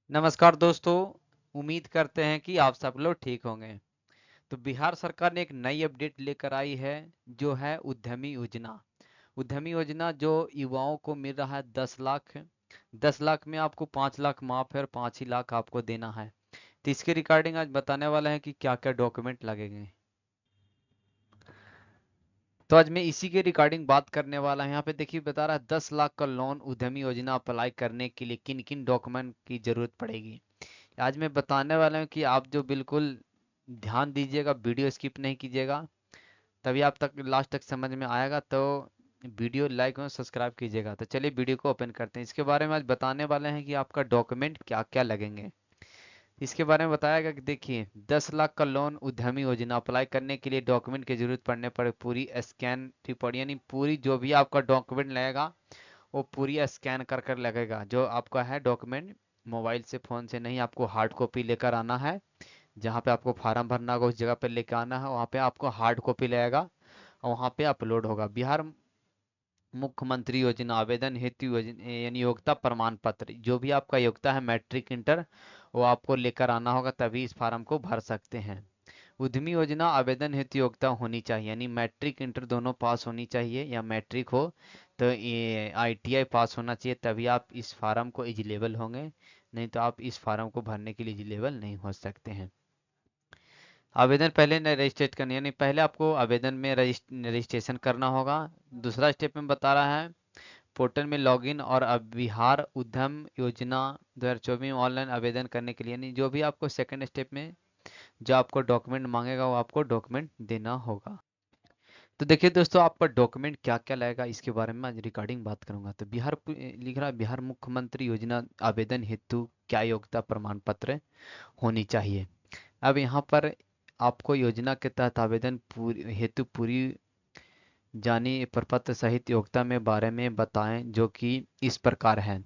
नमस्कार दोस्तों। उम्मीद करते हैं कि आप सब लोग ठीक होंगे। तो बिहार सरकार ने एक नई अपडेट लेकर आई है, जो है उद्यमी योजना। उद्यमी योजना जो युवाओं को मिल रहा है 10 लाख। 10 लाख में आपको 5 लाख माफ है और 5 ही लाख आपको देना है। तो इसके रिगार्डिंग आज बताने वाला है कि क्या क्या डॉक्यूमेंट लगेंगे। तो आज मैं इसी के रिगार्डिंग बात करने वाला हूँ। यहाँ पे देखिए बता रहा है 10 लाख का लोन उद्यमी योजना अप्लाई करने के लिए किन किन डॉक्यूमेंट की जरूरत पड़ेगी। आज मैं बताने वाला हूँ कि आप जो बिल्कुल ध्यान दीजिएगा, वीडियो स्किप नहीं कीजिएगा, तभी आप तक लास्ट तक समझ में आएगा। तो वीडियो लाइक और सब्सक्राइब कीजिएगा। तो चलिए वीडियो को ओपन करते हैं। इसके बारे में आज बताने वाले हैं कि आपका डॉक्यूमेंट क्या क्या लगेंगे। इसके बारे में बताया गया कि देखिए 10 लाख का लोन उद्यमी योजना अप्लाई करने के लिए डॉक्यूमेंट की जरूरत पड़ने पर पूरी स्कैन रिपोर्ट, यानी पूरी जो भी आपका डॉक्यूमेंट लगेगा वो पूरी स्कैन कर कर लगेगा। जो आपका है डॉक्यूमेंट, मोबाइल से फ़ोन से नहीं, आपको हार्ड कॉपी लेकर आना है। जहाँ पे आपको फॉर्म भरना होगा उस जगह पे लेकर आना है, वहाँ पे आपको हार्ड कॉपी लगेगा और वहाँ पे अपलोड होगा। बिहार मुख्यमंत्री योजना आवेदन हेतु यानी योग्यता प्रमाण पत्र, जो भी आपका योग्यता है मैट्रिक इंटर, वो आपको लेकर आना होगा, तभी इस फार्म को भर सकते हैं। उद्यमी योजना आवेदन हेतु योग्यता होनी चाहिए, यानी मैट्रिक इंटर दोनों पास होनी चाहिए, या मैट्रिक हो तो ये आईटीआई पास होना चाहिए, तभी आप इस फार्म को एलिजिबल होंगे। नहीं तो आप इस फार्म को भरने के लिए एलिजिबल नहीं हो सकते हैं। आवेदन पहले रजिस्ट्रेट करनी, यानी पहले आपको आवेदन में रजिस्ट्रेशन करना होगा। दूसरा स्टेप में बता रहा है पोर्टल में लॉगिन और अब बिहार उद्यम योजना 2024 में ऑनलाइन आवेदन करने के लिए, यानी जो भी आपको सेकंड स्टेप में जो आपको डॉक्यूमेंट मांगेगा वो आपको डॉक्यूमेंट देना होगा। तो देखिए दोस्तों, आपका डॉक्यूमेंट क्या क्या लगेगा इसके बारे में आज रिगार्डिंग बात करूंगा। तो लिख रहा है बिहार मुख्यमंत्री योजना आवेदन हेतु क्या योग्यता प्रमाण पत्र होनी चाहिए। अब यहाँ पर आपको योजना के तहत आवेदन हेतु पूरी जानी प्रपत्र सहित योग्यता में बारे में बताएं, जो कि इस प्रकार है।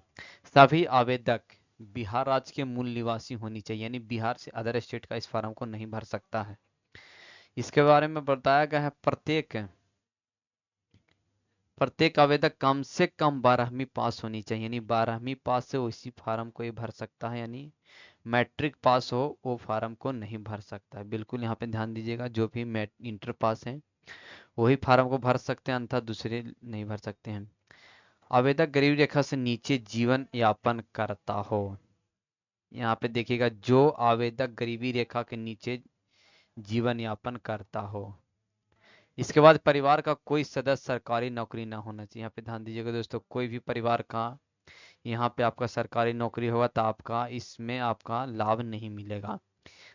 सभी आवेदक बिहार राज्य के मूल निवासी होनी चाहिए, यानी बिहार से अदर स्टेट का इस फॉर्म को नहीं भर सकता है। इसके बारे में बताया गया है प्रत्येक आवेदक कम से कम 12वीं पास होनी चाहिए, यानी 12वीं पास से उसी फार्म को ही भर सकता है। यानी मैट्रिक पास हो वो फार्म को नहीं भर सकता है। बिल्कुल यहाँ पे ध्यान दीजिएगा, जो भी इंटर पास हैं वही फार्म को भर सकते हैं, अन्यथा दूसरे नहीं भर सकते हैं। आवेदक गरीबी रेखा से नीचे जीवन यापन करता हो, यहाँ पे देखिएगा जो आवेदक गरीबी रेखा के नीचे जीवन यापन करता हो। इसके बाद परिवार का कोई सदस्य सरकारी नौकरी ना होना चाहिए। यहाँ पे ध्यान दीजिएगा दोस्तों, कोई भी परिवार का यहाँ पे आपका सरकारी नौकरी होगा तो आपका इसमें आपका लाभ नहीं मिलेगा।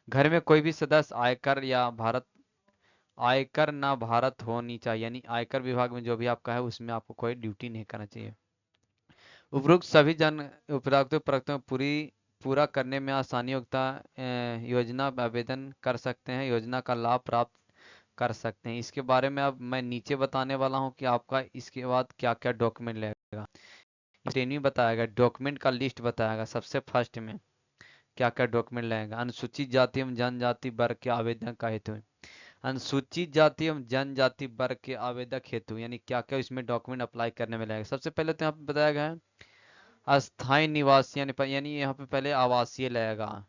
घर में कोई भी सदस्य आयकर ना भारत होनी चाहिए, यानी आयकर विभाग में जो भी आपका है उसमें आपको कोई ड्यूटी नहीं करना चाहिए। उपरोक्त सभी जन उपरोक्त प्रक्रिया पूरा करने में आसानी होता योजना आवेदन कर सकते हैं, योजना का लाभ प्राप्त कर सकते हैं। इसके बारे में अब मैं नीचे बताने वाला हूँ कि आपका इसके बाद क्या क्या डॉक्यूमेंट लगेगा। ट्रेनिंग बताएगा, डॉक्यूमेंट का लिस्ट बताएगा सबसे फर्स्ट में क्या क्या डॉक्यूमेंट लगेगा। अनुसूचित जाति एवं जनजाति वर्ग के आवेदन का हेतु, अनुसूचित जाति एवं जनजाति वर्ग के आवेदक हेतु यानी क्या क्या इसमें डॉक्यूमेंट अप्लाई करने में लगेगा। सबसे पहले तो यहाँ पे बताया गया है अस्थाई निवासी, यानी यहाँ पे पहले आवासीय लगेगा।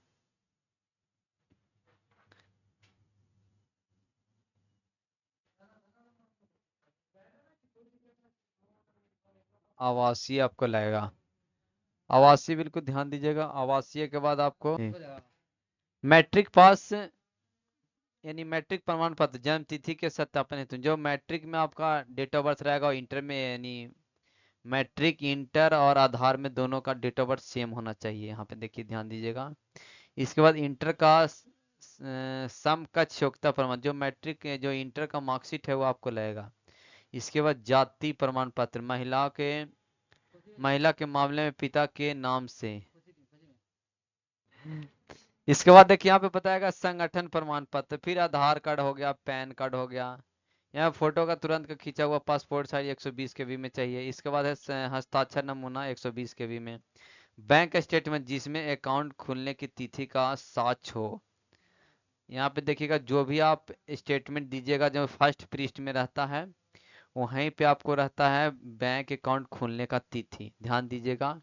आवासीय आपको लगेगा, आवासीय बिल्कुल ध्यान दीजिएगा। आवासीय के बाद आपको मैट्रिक पास, यानी मैट्रिक प्रमाण पत्र जन्म तिथि के सत्यापन हेतु जो मैट्रिक में आपका डेट ऑफ बर्थ रहेगा और इंटर में, यानी मैट्रिक इंटर और आधार में दोनों का डेट ऑफ बर्थ सेम होना चाहिए। यहाँ पे देखिए ध्यान दीजिएगा। इसके बाद इंटर का समकक्ष योग्यता प्रमाण, जो मैट्रिक जो इंटर का मार्कशीट है वो आपको लगेगा। इसके बाद जाति प्रमाण पत्र, महिला के मामले में पिता के नाम से। इसके बाद देखिए यहाँ पे बताएगा संगठन प्रमाण पत्र, फिर आधार कार्ड हो गया, पैन कार्ड हो गया। यहाँ फोटो का तुरंत का खींचा हुआ पासपोर्ट साइज 120 केबी में चाहिए। इसके बाद है हस्ताक्षर नमूना 120 केबी में। बैंक स्टेटमेंट जिसमें अकाउंट खुलने की तिथि का साक्ष्य हो। यहाँ पे देखिएगा जो भी आप स्टेटमेंट दीजिएगा जो फर्स्ट पृष्ठ में रहता है वहीं पे आपको रहता है बैंक अकाउंट खोलने का तिथि, ध्यान दीजिएगा।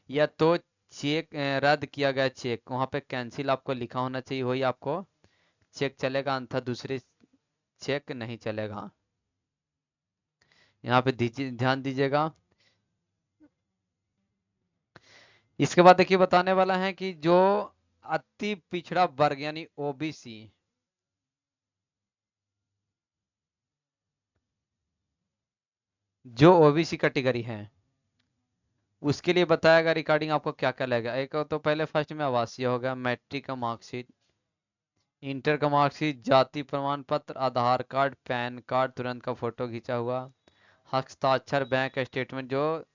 या तो चेक रद्द किया गया चेक, वहां पे कैंसिल आपको लिखा होना चाहिए, वही आपको चेक चलेगा, अन्यथा दूसरे चेक नहीं चलेगा। यहाँ पे ध्यान दीजिएगा। इसके बाद देखिए बताने वाला है कि जो अति पिछड़ा वर्ग यानी ओबीसी, जो ओबीसी कैटेगरी है उसके लिए बताएगा रिकॉर्डिंग आपको क्या क्या लगेगा। एक तो पहले फर्स्ट में आवासीय हो गया, मैट्रिक का मार्कशीट, इंटर का मार्कशीट, जाति प्रमाण पत्र, आधार कार्ड, पैन कार्ड तुरंत का फोटो खींचा हुआ, हस्ताक्षर, बैंक स्टेटमेंट, जो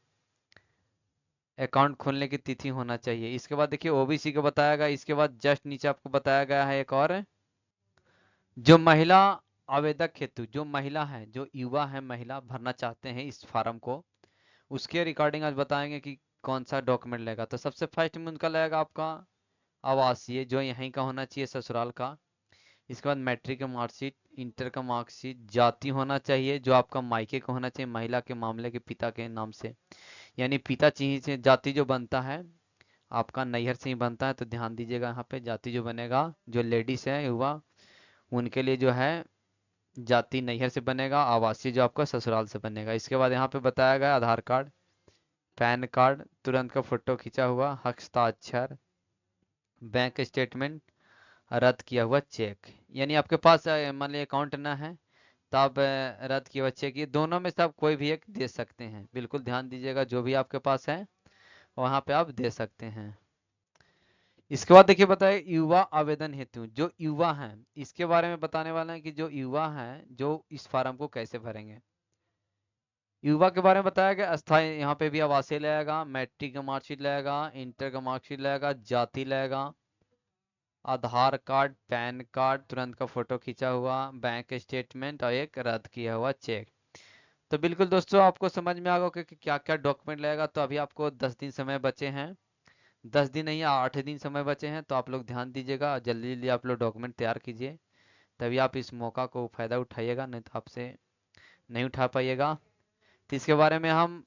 अकाउंट खोलने की तिथि होना चाहिए। इसके बाद देखिए ओबीसी को बताया गया। इसके बाद जस्ट नीचे आपको बताया गया है एक और, जो महिला आवेदक हेतु, जो महिला है, जो युवा है, महिला भरना चाहते हैं इस फार्म को, उसके रिकॉर्डिंग आज बताएंगे कि कौन सा डॉक्यूमेंट लगेगा। तो सबसे फर्स्ट में उनका लगेगा आपका आवासीय, जो यहीं का होना चाहिए, ससुराल का। इसके बाद मैट्रिक का मार्कशीट, इंटर का मार्कशीट, जाति होना चाहिए जो आपका मायके का होना चाहिए, महिला के मामले के पिता के नाम से, यानी पिता चाहिए से जाति जो बनता है आपका नैहर से ही बनता है, तो ध्यान दीजिएगा यहाँ पे जाति जो बनेगा, जो लेडीज है युवा, उनके लिए जो है जाति नैहर से बनेगा, आवासीय जो आपका ससुराल से बनेगा। इसके बाद यहाँ पे बताया गया आधार कार्ड, पैन कार्ड तुरंत का फोटो खींचा हुआ, हस्ताक्षर, बैंक स्टेटमेंट, रद्द किया हुआ चेक। यानी आपके पास मान लीजिए अकाउंट ना है तो आप रद्द किया हुआ चेक, ये दोनों में से आप कोई भी एक दे सकते हैं। बिल्कुल ध्यान दीजिएगा, जो भी आपके पास है वहां पे आप दे सकते हैं। इसके बाद देखिए बताए युवा आवेदन हेतु, जो युवा हैं इसके बारे में बताने वाले हैं कि जो युवा हैं जो इस फार्म को कैसे भरेंगे। युवा के बारे में बताया गया अस्थाई, यहाँ पे भी आवासीय लगेगा, मैट्रिक का मार्कशीट लगेगा, इंटर का मार्कशीट लगेगा, जाति लगेगा, आधार कार्ड, पैन कार्ड तुरंत का फोटो खींचा हुआ, बैंक स्टेटमेंट और एक रद्द किया हुआ चेक। तो बिल्कुल दोस्तों आपको समझ में आ गया कि क्या क्या डॉक्यूमेंट लगेगा। तो अभी आपको 10 दिन समय बचे हैं, 10 दिन नहीं 8 दिन समय बचे हैं, तो आप लोग ध्यान दीजिएगा, जल्दी जल्दी आप लोग डॉक्यूमेंट तैयार कीजिए, तभी आप इस मौका को फायदा उठाइएगा, नहीं तो आपसे नहीं उठा पाइएगा। तो इसके बारे में हम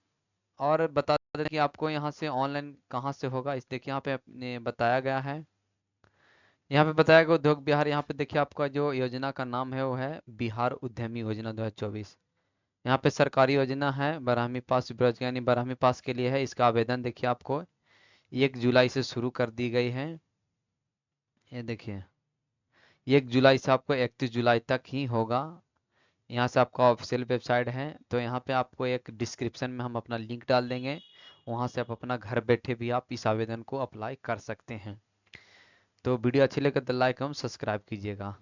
और बता दें कि आपको यहाँ से ऑनलाइन कहाँ से होगा। इस देखिए यहाँ पे अपने बताया गया है, यहाँ पे बताया गया उद्योग बिहार। यहाँ पे देखिए आपका जो योजना का नाम है वो है बिहार उद्यमी योजना 2024। यहाँ पे सरकारी योजना है, 12वीं पास बेरोजगार यानी 12वीं पास के लिए है। इसका आवेदन देखिए आपको 1 जुलाई से शुरू कर दी गई है। ये देखिए 1 जुलाई से आपको 31 जुलाई तक ही होगा। यहाँ से आपका ऑफिशियल वेबसाइट है, तो यहाँ पे आपको एक डिस्क्रिप्शन में हम अपना लिंक डाल देंगे, वहाँ से आप अपना घर बैठे भी आप इस आवेदन को अप्लाई कर सकते हैं। तो वीडियो अच्छी लगे तो लाइक एवं सब्सक्राइब कीजिएगा।